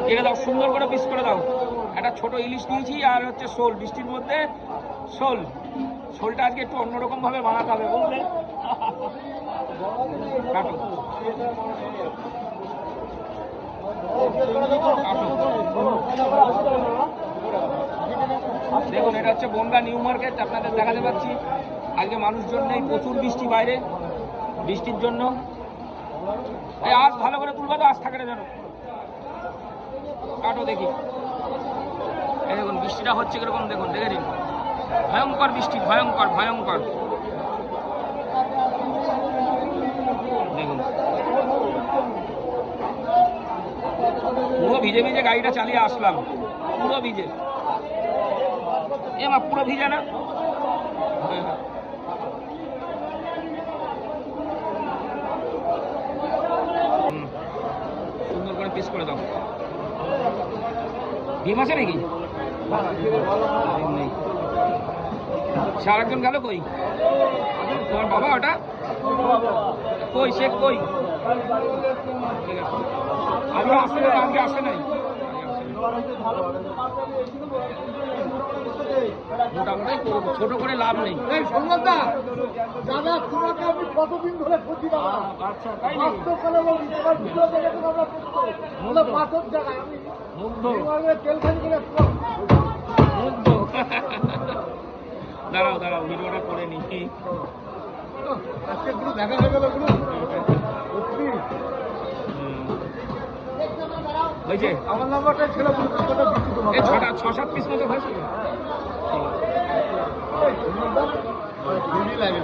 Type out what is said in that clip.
কেটে দাও, সুন্দর করে পিস করে দাও। একটা ছোট ইলিশ নিয়েছি আর হচ্ছে শোল, বৃষ্টির মধ্যে শোল। শোলটা আজকে একটু অন্যরকম ভাবে বানাতে হবে, বুঝলে? কাটো দেখুন, এটা হচ্ছে বনগাঁ নিউ মার্কেট। আপনাদের দেখাতে পাচ্ছি আজকে মানুষজন নেই, প্রচুর বৃষ্টি বাইরে। বৃষ্টির জন্য এই আজ ভালো করে তুলবা তো, আজ থাকে না যেন। কাটো দেখি। এই দেখুন বৃষ্টিটা হচ্ছে কিরকম, দেখুন, দেখে নিন। ভয়ঙ্কর বৃষ্টি, ভয়ঙ্কর ভয়ঙ্কর। দেখুন পুরো ভিজে ভিজে গাড়িটা চালিয়ে আসলাম, পুরো ভিজে। মা পুরো ভিজে না? সুন্দর করে পিস করে দাও। ডিম আছে নাকি? নেই। সে আরেকজন গেল কই? তোমার বাবা ওটা কই? সে কই? ঠিক আছে, আজকে আসে না, আজকে আসে নাই। মোটামুটি করবো, ছোট করে লাভ নেই। কতদিন ধরে আচ্ছা, তাই নাকি? দাঁড়াও দাঁড়াও, ভিডিওটা করে নি। আজকে পুরো দেখা হয়ে গেল। হয়েছে আমার নাম্বারটা ছিল, 6-7 পিস মতো হয়েছে। লাগে